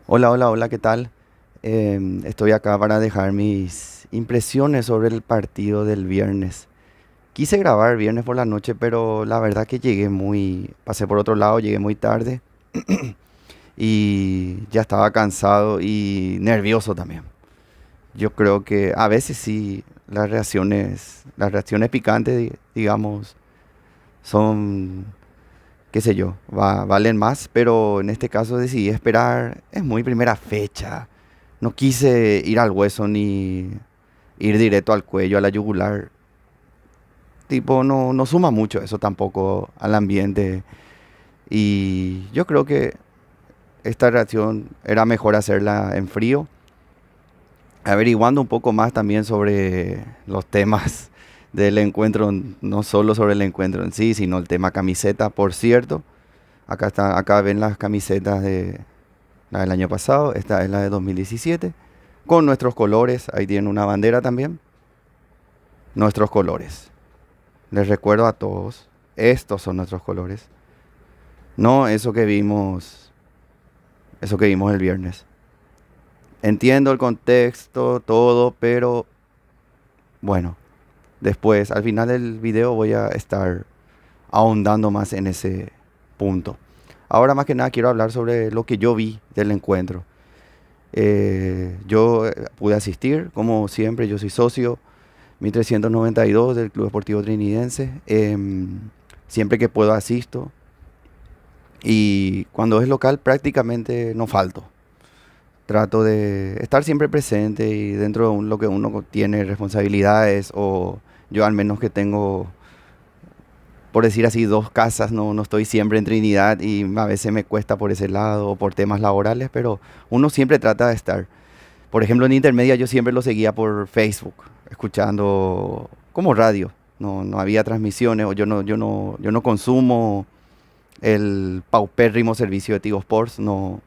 Hola, hola, hola, ¿qué tal? Estoy acá para dejar mis impresiones sobre el partido del viernes. Quise grabar viernes por la noche, pero la verdad que pasé por otro lado, llegué muy tarde y ya estaba cansado y nervioso también. Yo creo que a veces sí, las reacciones picantes, digamos, son, qué sé yo, valen más, pero en este caso decidí esperar. Es muy primera fecha. No quise ir al hueso ni ir directo al cuello, a la yugular. Tipo, no suma mucho eso tampoco al ambiente. Y yo creo que esta reacción era mejor hacerla en frío, averiguando un poco más también sobre los temas del encuentro, no solo sobre el encuentro en sí, sino el tema camiseta. Por cierto, acá ven las camisetas de la del año pasado, esta es la de 2017, con nuestros colores, ahí tienen una bandera también, nuestros colores. Les recuerdo a todos, estos son nuestros colores, no eso que vimos el viernes. Entiendo el contexto, todo, pero bueno, después, al final del video voy a estar ahondando más en ese punto. Ahora más que nada quiero hablar sobre lo que yo vi del encuentro. Yo pude asistir, como siempre, yo soy socio 1392 del Club Esportivo Trinidense. Siempre que puedo asisto. Y cuando es local prácticamente no falto. Trato de estar siempre presente y dentro de lo que uno tiene responsabilidades o yo al menos que tengo, por decir así, dos casas, no estoy siempre en Trinidad y a veces me cuesta por ese lado o por temas laborales, pero uno siempre trata de estar. Por ejemplo, en Intermedia yo siempre lo seguía por Facebook, escuchando como radio. No había transmisiones o yo no consumo el paupérrimo servicio de Tigo Sports. No,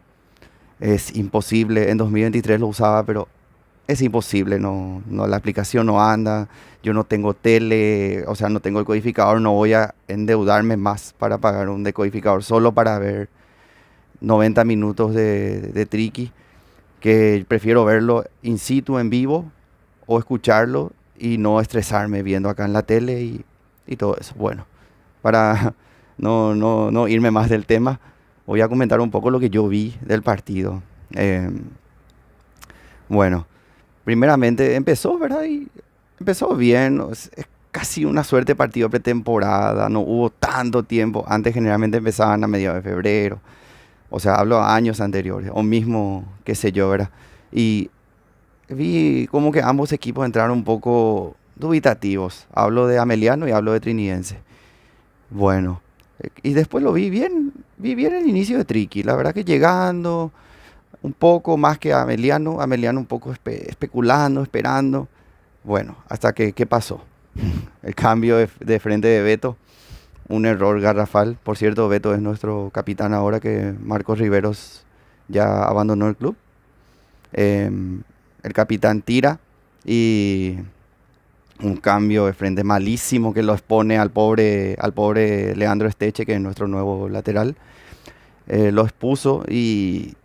es imposible. En 2023 lo usaba, pero es imposible. La aplicación no anda. Yo no tengo tele, o sea, no tengo el codificador. No voy a endeudarme más para pagar un decodificador solo para ver 90 minutos de Triki, que prefiero verlo in situ, en vivo, o escucharlo y no estresarme viendo acá en la tele y todo eso. Bueno, para no irme más del tema, voy a comentar un poco lo que yo vi del partido. Eh, bueno, primeramente empezó, ¿verdad? Y empezó bien. ¿No? Es casi una suerte de partido pretemporada, no hubo tanto tiempo. Antes generalmente empezaban a mediados de febrero. O sea, hablo a años anteriores, o mismo, qué sé yo, ¿verdad? Y vi como que ambos equipos entraron un poco dubitativos. Hablo de Ameliano y hablo de Trinidense. Bueno, y después lo vi bien el inicio de Triqui. La verdad que llegando un poco más que Ameliano, Ameliano un poco especulando, esperando. Bueno, hasta que, ¿qué pasó? El cambio de frente de Beto, un error garrafal. Por cierto, Beto es nuestro capitán ahora que Marcos Riveros ya abandonó el club. Em, el capitán tira y un cambio de frente malísimo que lo expone al pobre Leandro Esteche, que es nuestro nuevo lateral. Lo expuso y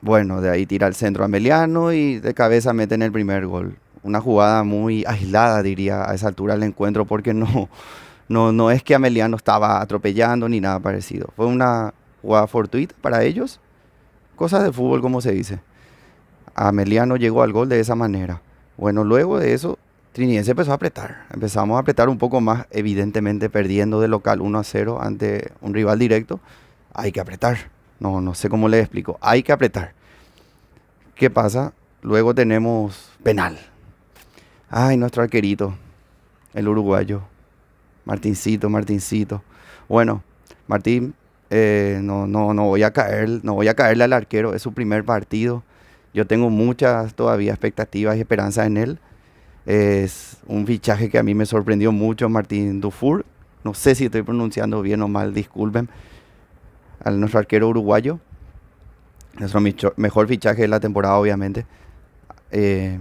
bueno, de ahí tira el centro a Meliano y de cabeza mete en el primer gol. Una jugada muy aislada, diría, a esa altura del encuentro, porque no es que Ameliano estaba atropellando ni nada parecido. Fue una jugada fortuita para ellos, cosas de fútbol, como se dice. Ameliano llegó al gol de esa manera. Bueno, luego de eso, Trinidense empezó a apretar. Empezamos a apretar un poco más, evidentemente perdiendo de local 1-0 ante un rival directo. Hay que apretar. No sé cómo le explico. Hay que apretar. ¿Qué pasa? Luego tenemos penal. Ay, nuestro arquerito, el uruguayo. Martincito. Bueno, Martín, no voy a caer, no voy a caerle al arquero. Es su primer partido. Yo tengo muchas todavía expectativas y esperanzas en él. Es un fichaje que a mí me sorprendió mucho, Martín Dufour. No sé si estoy pronunciando bien o mal, disculpen. Al nuestro arquero uruguayo. Nuestro mejor fichaje de la temporada, obviamente. Eh,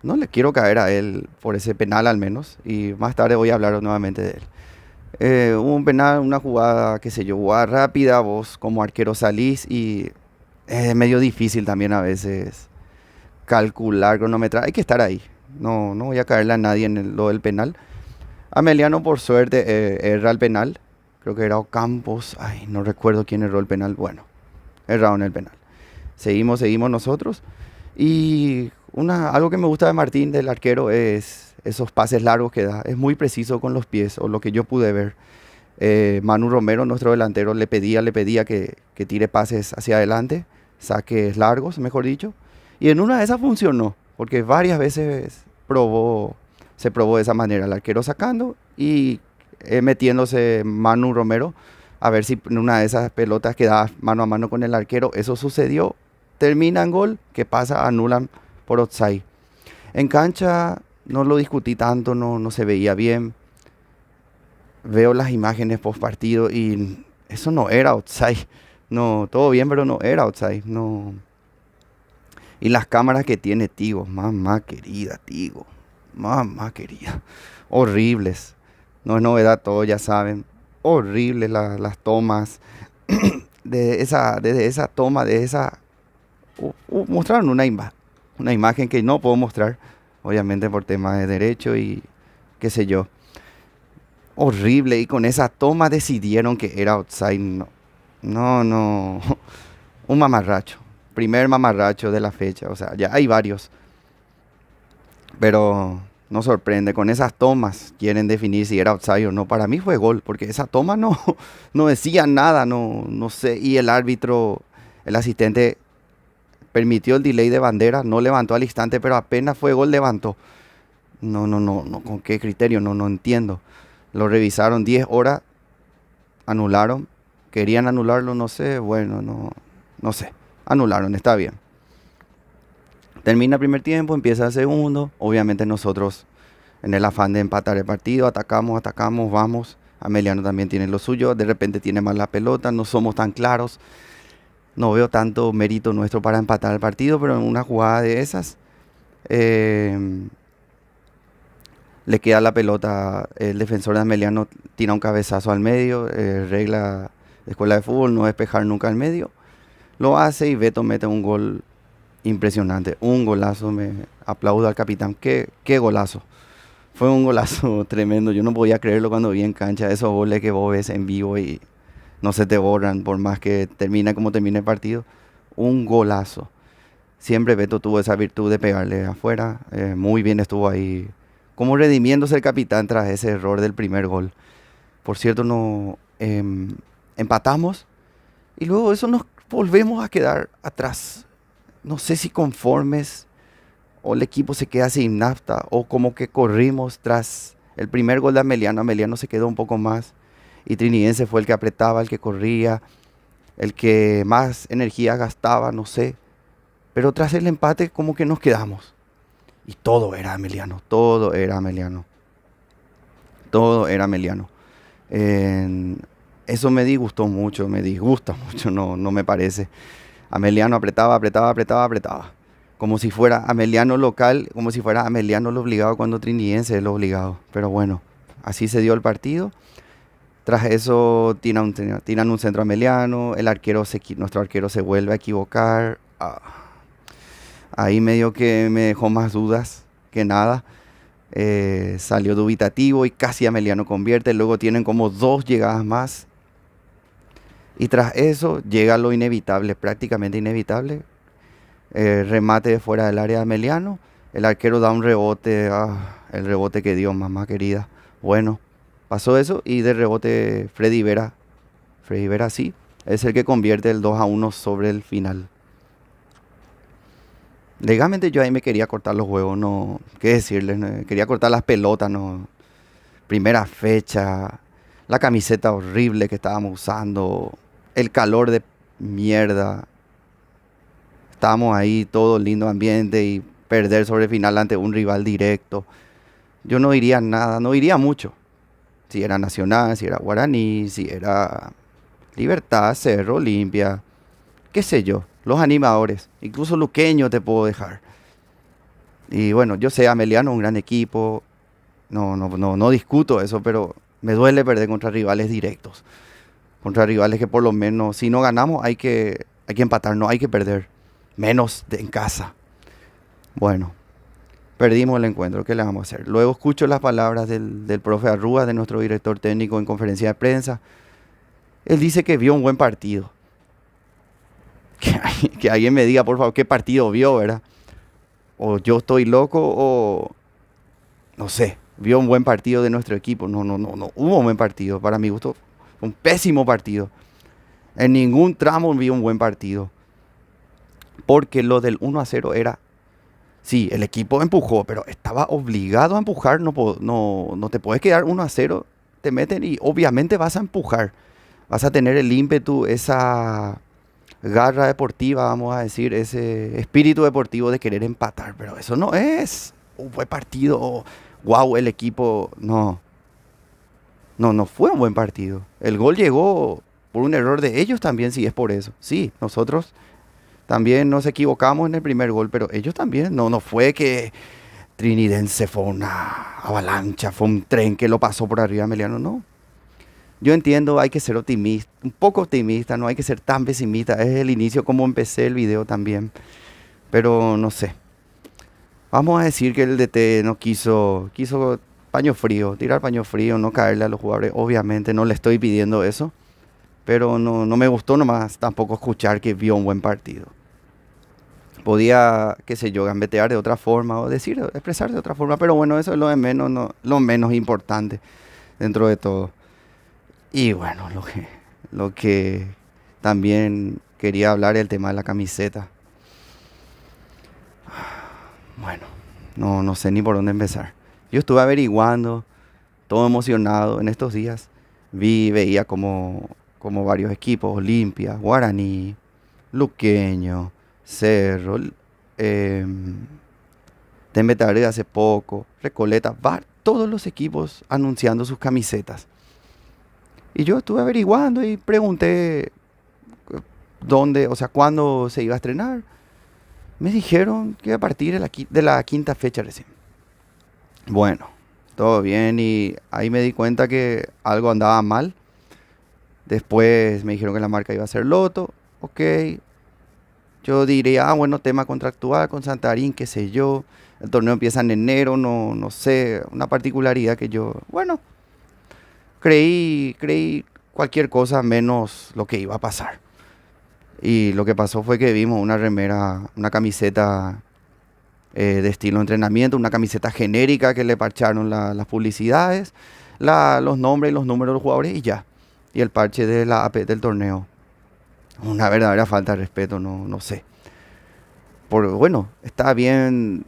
no le quiero caer a él por ese penal al menos. Y más tarde voy a hablar nuevamente de él. Hubo un penal, una jugada, qué sé yo, jugada rápida. Vos como arquero salís y Es medio difícil también a veces calcular, cronometrar. Hay que estar ahí. No voy a caerle a nadie en lo del penal. Ameliano, por suerte, erra el penal. Creo que era Ocampos. Ay, no recuerdo quién erró el penal. Bueno, erraron el penal. Seguimos nosotros. Y algo que me gusta de Martín, del arquero, es esos pases largos que da. Es muy preciso con los pies, o lo que yo pude ver. Manu Romero, nuestro delantero, le pedía que tire pases hacia adelante, saques largos, mejor dicho. Y en una de esas funcionó, porque varias veces se probó de esa manera, el arquero sacando y metiéndose Manu Romero, a ver si en una de esas pelotas quedaba mano a mano con el arquero. Eso sucedió, termina en gol, que pasa, anulan por offside. En cancha no lo discutí tanto, no se veía bien. Veo las imágenes post partido y eso no era outside. No, todo bien, pero no era outside. No. Y las cámaras que tiene Tigo, mamá querida, Tigo. Mamá querida. Horribles. No es novedad, todos ya saben. Horribles las tomas. Desde esa toma, de esa. Mostraron una imagen que no puedo mostrar, obviamente por temas de derecho y qué sé yo. Horrible, y con esa toma decidieron que era outside. No. Un mamarracho. Primer mamarracho de la fecha. O sea, ya hay varios. Pero no sorprende. Con esas tomas quieren definir si era outside o no. Para mí fue gol, porque esa toma no decía nada. No sé. Y el árbitro, el asistente, permitió el delay de bandera. No levantó al instante, pero apenas fue gol, levantó. No. ¿Con qué criterio? No entiendo. Lo revisaron 10 horas, anularon. Querían anularlo, no sé. Bueno, no sé. Anularon, está bien. Termina el primer tiempo, empieza el segundo. Obviamente nosotros, en el afán de empatar el partido, atacamos, vamos. Ameliano también tiene lo suyo. De repente tiene más la pelota, no somos tan claros. No veo tanto mérito nuestro para empatar el partido, pero en una jugada de esas, le queda la pelota, el defensor de Ameliano tira un cabezazo al medio, regla de escuela de fútbol, no despejar nunca al medio. Lo hace y Beto mete un gol impresionante, un golazo. Me aplaudo al capitán, qué golazo. Fue un golazo tremendo, yo no podía creerlo cuando vi en cancha esos goles que vos ves en vivo y no se te borran por más que termina como termine el partido. Un golazo. Siempre Beto tuvo esa virtud de pegarle afuera, muy bien estuvo ahí, como redimiéndose el capitán tras ese error del primer gol. Por cierto, no empatamos y luego eso nos volvemos a quedar atrás. No sé si conformes o el equipo se queda sin nafta o como que corrimos tras el primer gol de Ameliano. Ameliano se quedó un poco más y Trinidense fue el que apretaba, el que corría, el que más energía gastaba, no sé. Pero tras el empate como que nos quedamos. Y todo era Ameliano, todo era Ameliano. Todo era Ameliano. Eso me disgustó mucho, me disgusta mucho, no me parece. Ameliano apretaba. Como si fuera Ameliano local, como si fuera Ameliano lo obligado cuando Trinidense es lo obligado. Pero bueno, así se dio el partido. Tras eso tiran un centro Ameliano, nuestro arquero se vuelve a equivocar. Ahí medio que me dejó más dudas que nada. Salió dubitativo y casi Ameliano convierte. Luego tienen como 2 llegadas más. Y tras eso llega lo inevitable, prácticamente inevitable. Remate de fuera del área de Ameliano. El arquero da un rebote. El rebote que dio, mamá querida. Bueno, pasó eso y de rebote Freddy Vera sí, es el que convierte el 2-1 sobre el final. Legalmente yo ahí me quería cortar los huevos, no, qué decirles, quería cortar las pelotas, no. Primera fecha, la camiseta horrible que estábamos usando, el calor de mierda. Estábamos ahí, todo lindo ambiente y perder sobre el final ante un rival directo. Yo no diría nada, no diría mucho. Si era Nacional, si era Guaraní, si era Libertad, Cerro, Olimpia, qué sé yo, los animadores, incluso Luqueño te puedo dejar. Y bueno, yo sé, Ameliano es un gran equipo, no discuto eso, pero me duele perder contra rivales directos, contra rivales que por lo menos, si no ganamos, hay que Hay que empatar, no hay que perder. Menos en casa. Bueno, perdimos el encuentro, ¿qué le vamos a hacer? Luego escucho las palabras del profe Arrúa, de nuestro director técnico en conferencia de prensa. Él dice que vio un buen partido. Que alguien me diga, por favor, qué partido vio, ¿verdad? O yo estoy loco o no sé, vio un buen partido de nuestro equipo. No hubo un buen partido. Para mi gusto, fue un pésimo partido. En ningún tramo vi un buen partido. Porque lo del 1-0 era, sí, el equipo empujó, pero estaba obligado a empujar. No te puedes quedar 1-0, te meten y obviamente vas a empujar. Vas a tener el ímpetu, esa garra deportiva, vamos a decir, ese espíritu deportivo de querer empatar. Pero eso no es un buen partido. Wow, el equipo, no fue un buen partido. El gol llegó por un error de ellos también, si es por eso. Sí, nosotros también nos equivocamos en el primer gol, pero ellos también. No fue que Trinidense fue una avalancha, fue un tren que lo pasó por arriba a Emiliano, no. Yo entiendo, hay que ser optimista, un poco optimista, no hay que ser tan pesimista. Es el inicio como empecé el video también, pero no sé. Vamos a decir que el DT no quiso paño frío, tirar paño frío, no caerle a los jugadores. Obviamente no le estoy pidiendo eso, pero no me gustó nomás tampoco escuchar que vio un buen partido. Podía, qué sé yo, gambetear de otra forma o expresar de otra forma, pero bueno, eso es lo de menos, lo menos importante dentro de todo. Y bueno, lo que también quería hablar es el tema de la camiseta. Bueno, no sé ni por dónde empezar. Yo estuve averiguando, todo emocionado en estos días. Veía como varios equipos, Olimpia, Guaraní, Luqueño, Cerro, Tembetaré hace poco, Recoleta, todos los equipos anunciando sus camisetas. Y yo estuve averiguando y pregunté dónde, o sea, cuándo se iba a estrenar. Me dijeron que a partir de la quinta fecha recién. Bueno, todo bien y ahí me di cuenta que algo andaba mal. Después me dijeron que la marca iba a ser Loto. Ok, yo diría, bueno, tema contractual con Santarín, qué sé yo. El torneo empieza en enero, no sé, una particularidad que yo, bueno, creí cualquier cosa menos lo que iba a pasar. Y lo que pasó fue que vimos una remera, una camiseta de estilo entrenamiento, una camiseta genérica que le parcharon las publicidades, los nombres y los números de los jugadores y ya. Y el parche de la AP del torneo. Una verdadera falta de respeto, no sé. Bueno, está bien.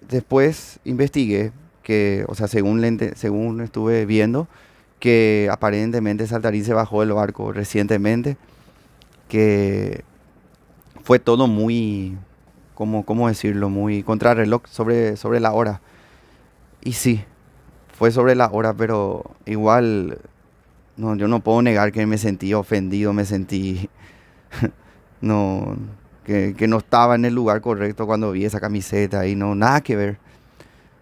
Después investigué que, o sea, según estuve viendo, que aparentemente Saltarín se bajó del barco recientemente, que fue todo muy, ¿cómo decirlo? Muy contrarreloj sobre la hora. Y sí, fue sobre la hora, pero igual yo no puedo negar que me sentí ofendido, me sentí no, que no estaba en el lugar correcto cuando vi esa camiseta y no, nada que ver.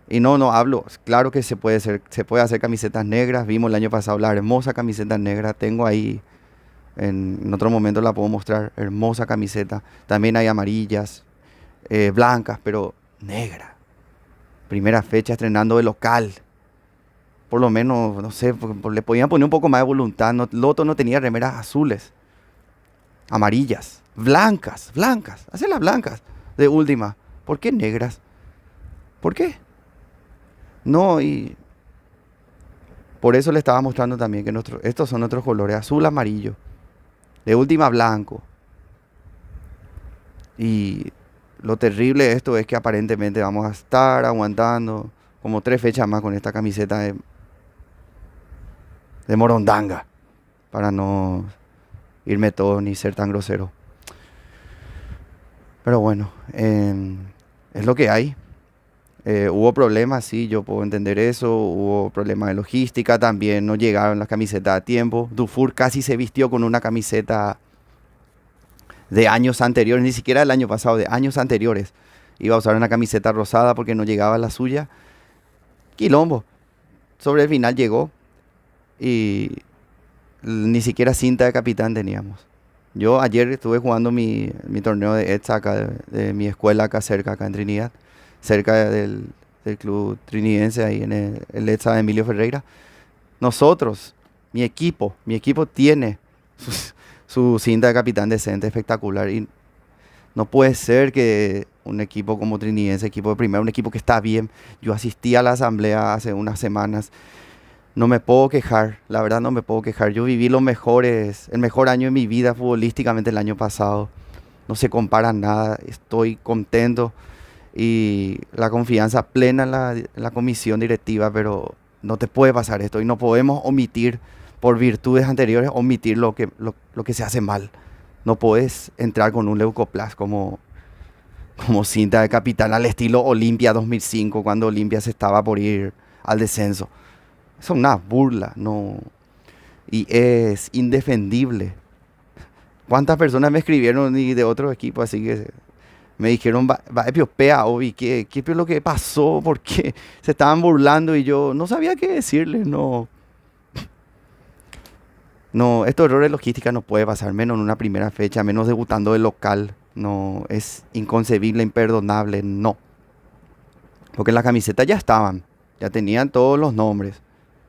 Y no hablo, claro que se puede hacer camisetas negras. Vimos el año pasado la hermosa camiseta negra. Tengo ahí, en otro momento la puedo mostrar, hermosa camiseta. También hay amarillas, blancas, pero negra. Primera fecha estrenando de local. Por lo menos, no sé, le podían poner un poco más de voluntad. Loto no tenía remeras azules, amarillas, blancas. Hacerlas blancas de última. ¿Por qué negras? ¿Por qué? No, y por eso le estaba mostrando también que estos son nuestros colores, azul, amarillo, de última blanco. Y lo terrible de esto es que aparentemente vamos a estar aguantando como 3 fechas más con esta camiseta de Morondanga, para no irme todo ni ser tan grosero. Pero bueno, es lo que hay. Hubo problemas, sí, yo puedo entender eso. Hubo problemas de logística también. No llegaron las camisetas a tiempo. Dufour casi se vistió con una camiseta de años anteriores, ni siquiera del año pasado, de años anteriores. Iba a usar una camiseta rosada porque no llegaba la suya. Quilombo. Sobre el final llegó y ni siquiera cinta de capitán teníamos. Yo ayer estuve jugando mi torneo de ETSA acá, de mi escuela acá cerca, acá en Trinidad, cerca del club trinidense ahí en el ETSA de Emilio Ferreira. Nosotros, mi equipo tiene su, su cinta de capitán decente, espectacular. Y no puede ser que un equipo como Trinidense, equipo de primera, un equipo que está bien. Yo asistí a la asamblea hace unas semanas. No me puedo quejar, la verdad no me puedo quejar. Yo viví el mejor año de mi vida futbolísticamente el año pasado. No se compara nada, estoy contento y la confianza plena en la comisión directiva, pero no te puede pasar esto y no podemos omitir, por virtudes anteriores, omitir lo que se hace mal. No puedes entrar con un leucoplas como cinta de capitán al estilo Olimpia 2005, cuando Olimpia se estaba por ir al descenso. Es una burla, no. Y es indefendible. ¿Cuántas personas me escribieron y de otro equipo así que me dijeron, va Epiopea, Obi, ¿qué fue lo que pasó? Porque se estaban burlando y yo no sabía qué decirles, no. No, estos errores de logística no puede pasar, menos en una primera fecha, menos debutando de local. No, es inconcebible, imperdonable, no. Porque en la camiseta ya estaban, ya tenían todos los nombres.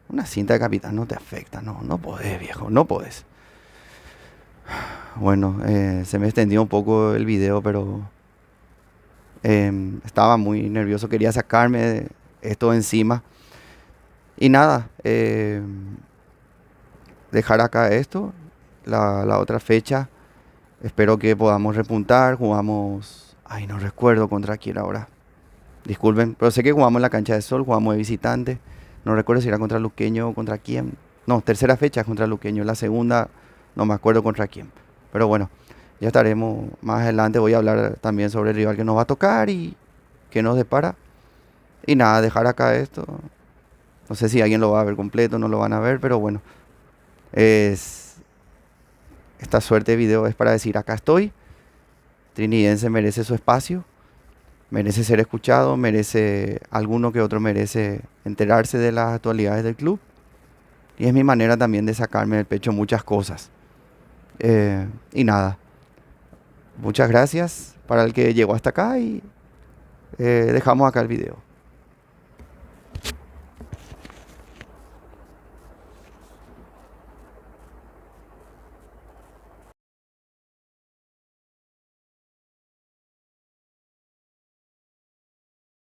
Una cinta de capitán no te afecta, no, no podés, viejo, no podés. Bueno, se me extendió un poco el video, pero estaba muy nervioso, quería sacarme esto encima. Y nada, dejar acá esto, la otra fecha. Espero que podamos repuntar. Jugamos, ay, no recuerdo contra quién ahora. Disculpen, pero sé que jugamos en la cancha de Sol, jugamos de visitante. No recuerdo si era contra Luqueño o contra quién. No, tercera fecha contra Luqueño. La segunda, no me acuerdo contra quién. Pero bueno, ya estaremos más adelante. Voy a hablar también sobre el rival que nos va a tocar y qué nos depara. Y nada, dejar acá esto. No sé si alguien lo va a ver completo, no lo van a ver, pero bueno. Es, esta suerte de video es para decir, acá estoy. Trinidense merece su espacio. Merece ser escuchado, merece, alguno que otro merece enterarse de las actualidades del club. Y es mi manera también de sacarme del pecho muchas cosas. Y nada, muchas gracias para el que llegó hasta acá y dejamos acá el video.